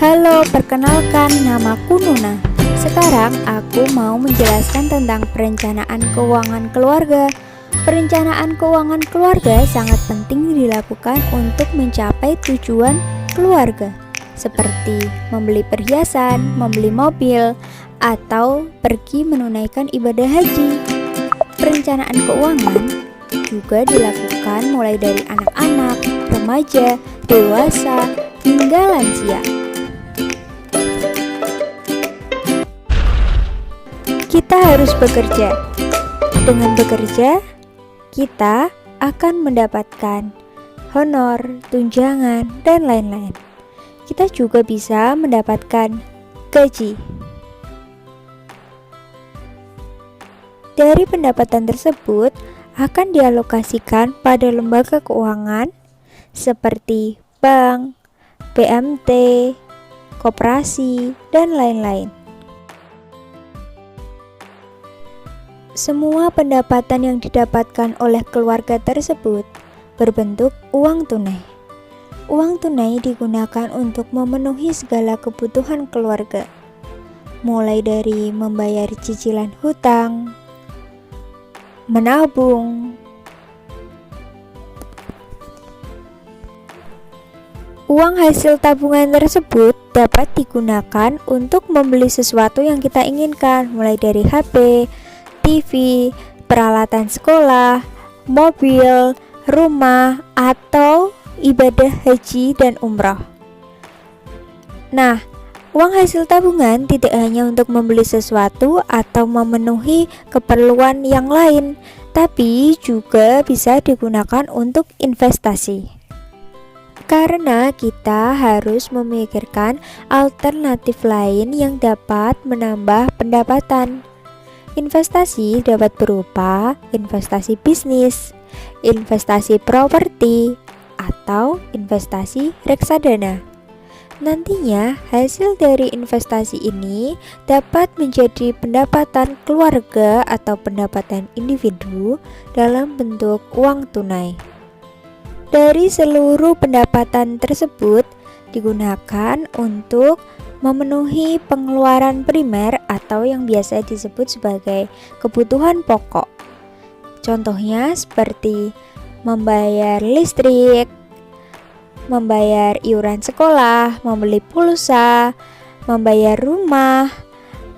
Halo, perkenalkan namaku Nuna. Sekarang aku mau menjelaskan tentang perencanaan keuangan keluarga. Perencanaan keuangan keluarga sangat penting dilakukan untuk mencapai tujuan keluarga, seperti membeli perhiasan, membeli mobil, atau pergi menunaikan ibadah haji. Perencanaan keuangan juga dilakukan mulai dari anak-anak, remaja, dewasa, hingga lansia. Kita harus bekerja. Dengan bekerja, kita akan mendapatkan honor, tunjangan, dan lain-lain. Kita juga bisa mendapatkan gaji. Dari pendapatan tersebut akan dialokasikan pada lembaga keuangan seperti bank, BMT, koperasi, dan lain-lain. Semua pendapatan yang didapatkan oleh keluarga tersebut berbentuk uang tunai. Uang tunai digunakan untuk memenuhi segala kebutuhan keluarga, mulai dari membayar cicilan hutang, menabung. Uang hasil tabungan tersebut dapat digunakan untuk membeli sesuatu yang kita inginkan, mulai dari HP, TV, peralatan sekolah, mobil, rumah, atau ibadah haji dan umrah. Nah, uang hasil tabungan tidak hanya untuk membeli sesuatu atau memenuhi keperluan yang lain, tapi juga bisa digunakan untuk investasi. Karena kita harus memikirkan alternatif lain yang dapat menambah pendapatan. Investasi dapat berupa investasi bisnis, investasi properti, atau investasi reksadana. Nantinya, hasil dari investasi ini dapat menjadi pendapatan keluarga atau pendapatan individu dalam bentuk uang tunai. Dari seluruh pendapatan tersebut digunakan untuk memenuhi pengeluaran primer atau yang biasa disebut sebagai kebutuhan pokok. Contohnya seperti membayar listrik, membayar iuran sekolah, membeli pulsa, membayar rumah,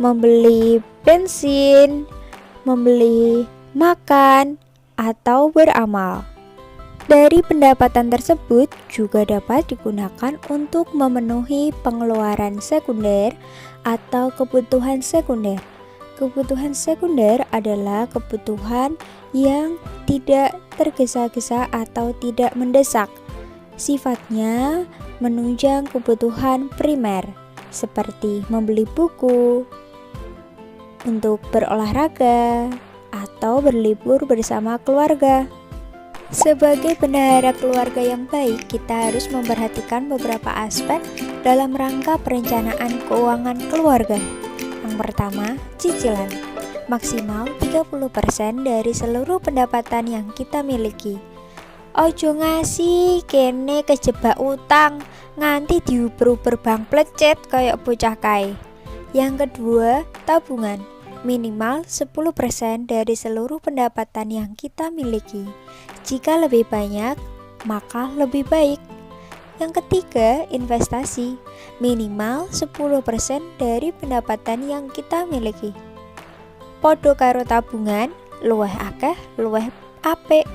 membeli bensin, membeli makan, atau beramal. Dari pendapatan tersebut juga dapat digunakan untuk memenuhi pengeluaran sekunder atau kebutuhan sekunder. Kebutuhan sekunder adalah kebutuhan yang tidak tergesa-gesa atau tidak mendesak. Sifatnya menunjang kebutuhan primer, seperti membeli buku, untuk berolahraga, atau berlibur bersama keluarga. Sebagai bendahara keluarga yang baik, kita harus memperhatikan beberapa aspek dalam rangka perencanaan keuangan keluarga. Yang pertama, cicilan. Maksimal 30% dari seluruh pendapatan yang kita miliki. Ojo ngasih kene kejebak utang nganti diuber-uber bank plecet kayak bocah kae. Yang kedua, tabungan. Minimal 10% dari seluruh pendapatan yang kita miliki. Jika lebih banyak, maka lebih baik. Yang ketiga, investasi. Minimal 10% dari pendapatan yang kita miliki. Podo karo tabungan, luwih akeh, luwih apik.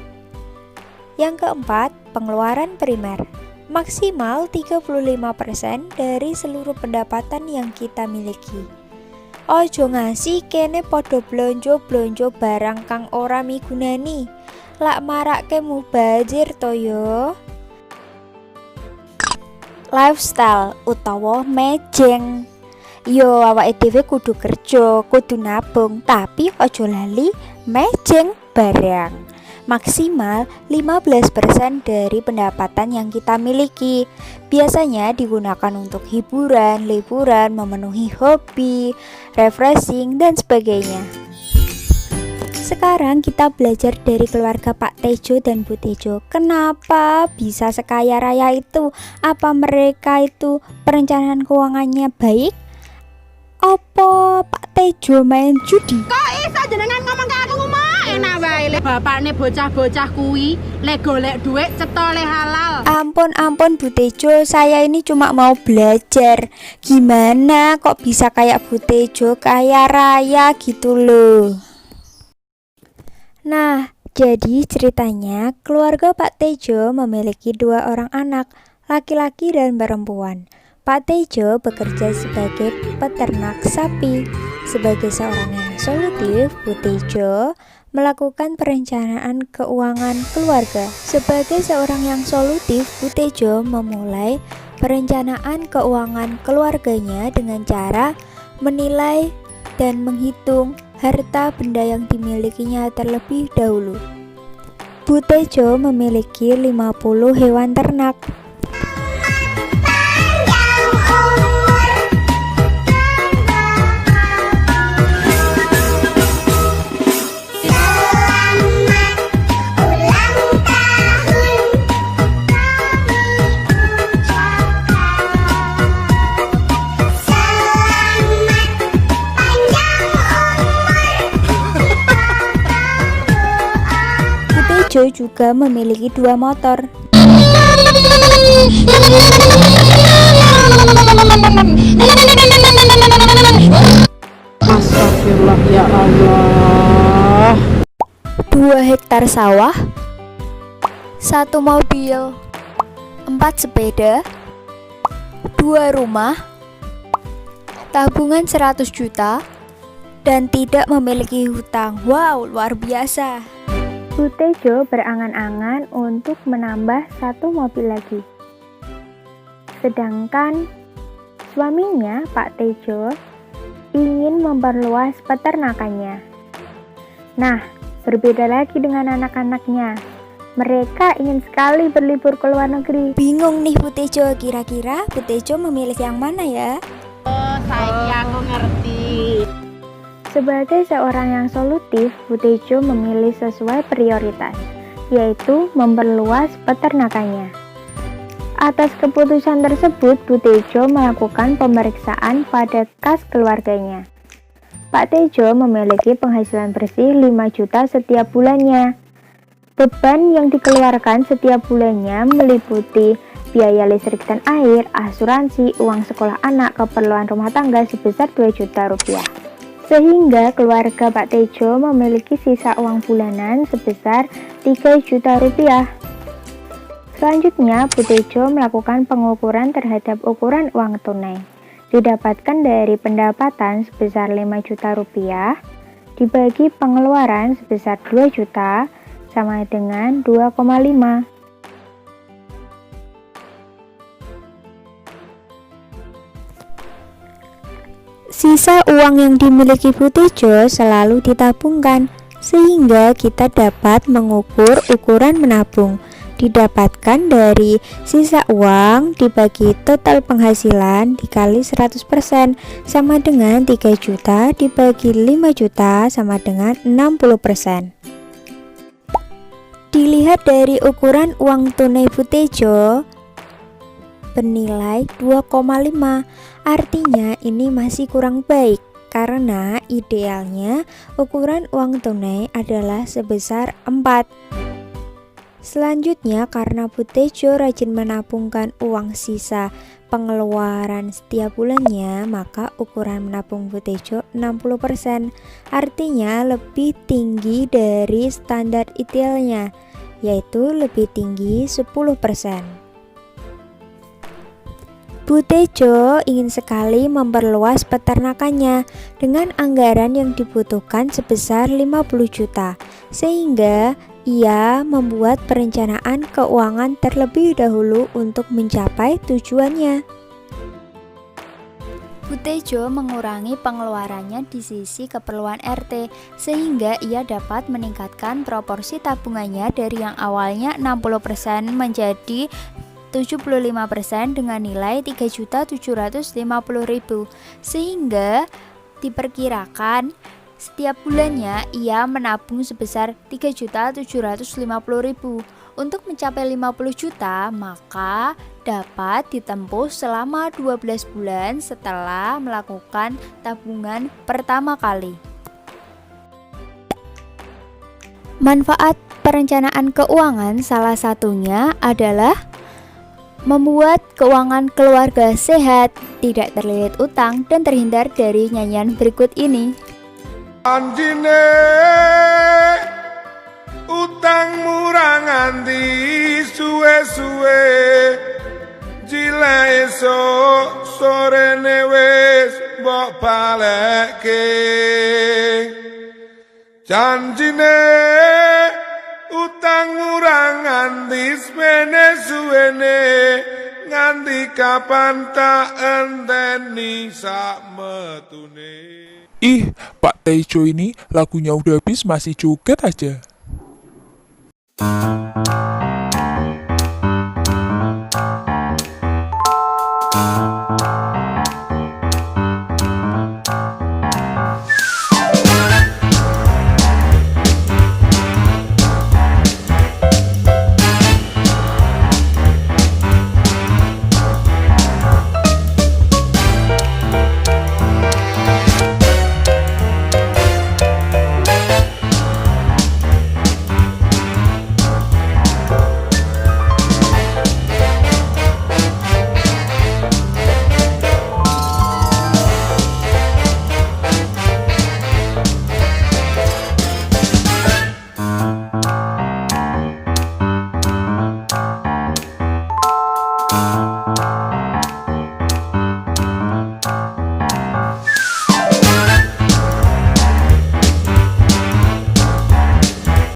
Yang keempat, pengeluaran primer. Maksimal 35% dari seluruh pendapatan yang kita miliki. Ojo ngasih kene podo blonjo barang kang ora migunani. Lak marake mubazir to yo. Lifestyle utawa mejeng. Yo awake dhewe kudu kerja, kudu nabung, tapi ojo lali mejeng barang. Maksimal 15% dari pendapatan yang kita miliki. Biasanya digunakan untuk hiburan, liburan, memenuhi hobi, refreshing, dan sebagainya. Sekarang Sekarang kita belajar dari keluarga Pak Tejo dan Bu Tejo. Kenapa bisa sekaya raya itu? Apa mereka itu perencanaan keuangannya baik? Apa Pak Tejo main judi? Kok iso jenengan ngomong ke aku ngomong enak wae. Bapakne bocah-bocah kuwi lek golek dhuwit cetha le halal. Ampun Bu Tejo, saya ini cuma mau belajar. Gimana kok bisa kayak Bu Tejo, kaya raya gitu loh. Nah, jadi ceritanya keluarga Pak Tejo memiliki 2 orang anak, laki-laki dan perempuan. Pak Tejo bekerja sebagai peternak sapi. Sebagai seorang yang solutif, Bu Tejo melakukan perencanaan keuangan keluarga. Sebagai seorang yang solutif, Bu Tejo memulai perencanaan keuangan keluarganya dengan cara menilai dan menghitung harta benda yang dimilikinya terlebih dahulu. Bu Tejo memiliki 50 hewan ternak. Tejo juga memiliki 2 motor. Astagfirullah ya Allah. 2 hektar sawah, 1 mobil, 4 sepeda, 2 rumah, tabungan 100 juta, dan tidak memiliki hutang. Wow, luar biasa. Bu Tejo berangan-angan untuk menambah 1 mobil lagi. Sedangkan suaminya, Pak Tejo, ingin memperluas peternakannya. Nah, berbeda lagi dengan anak-anaknya. Mereka ingin sekali berlibur ke luar negeri. Bingung nih Bu Tejo, kira-kira Bu Tejo memilih yang mana ya? Saya aku ngerti. Sebagai seorang yang solutif, Bu Tejo memilih sesuai prioritas, yaitu memperluas peternakannya. Atas keputusan tersebut, Bu Tejo melakukan pemeriksaan pada kas keluarganya. Pak Tejo memiliki penghasilan bersih 5 juta setiap bulannya. Beban yang dikeluarkan setiap bulannya meliputi biaya listrik dan air, asuransi, uang sekolah anak, keperluan rumah tangga sebesar 2 juta rupiah. Sehingga keluarga Pak Tejo memiliki sisa uang bulanan sebesar 3 juta rupiah. Selanjutnya, Bu Tejo melakukan pengukuran terhadap ukuran uang tunai. Didapatkan dari pendapatan sebesar 5 juta rupiah, dibagi pengeluaran sebesar 2 juta, sama dengan 2,5. Sisa uang yang dimiliki Bu Tejo selalu ditabungkan, sehingga kita dapat mengukur ukuran menabung. Didapatkan dari sisa uang dibagi total penghasilan dikali 100%, sama dengan 3 juta dibagi 5 juta sama dengan 60%. Dilihat dari ukuran uang tunai Bu Tejo bernilai 2,5, artinya ini masih kurang baik karena idealnya ukuran uang tunai adalah sebesar 4. Selanjutnya, karena Bu Tejo rajin menabungkan uang sisa pengeluaran setiap bulannya, maka ukuran menabung Bu Tejo 60%, artinya lebih tinggi dari standar idealnya, yaitu lebih tinggi 10%. Bu Tejo ingin sekali memperluas peternakannya dengan anggaran yang dibutuhkan sebesar 50 juta, sehingga ia membuat perencanaan keuangan terlebih dahulu untuk mencapai tujuannya. Bu Tejo mengurangi pengeluarannya di sisi keperluan RT, sehingga ia dapat meningkatkan proporsi tabungannya dari yang awalnya 60% menjadi 75% dengan nilai 3.750.000, sehingga diperkirakan Setiap bulannya ia menabung sebesar 3.750.000. Untuk mencapai 50 juta, maka dapat ditempuh selama 12 bulan setelah melakukan tabungan pertama kali. Manfaat perencanaan keuangan salah satunya adalah membuat keuangan keluarga sehat, tidak terlilit utang, dan terhindar dari nyanyian berikut ini. Anjine utang murah nganti suwe-suwe, jila esok sorene wis mbok balekke. Janjine utang murah nganti suwene, nganti kapan tak enteni sak metune. Ih, Pak Tejo ini lagunya udah habis masih joget aja.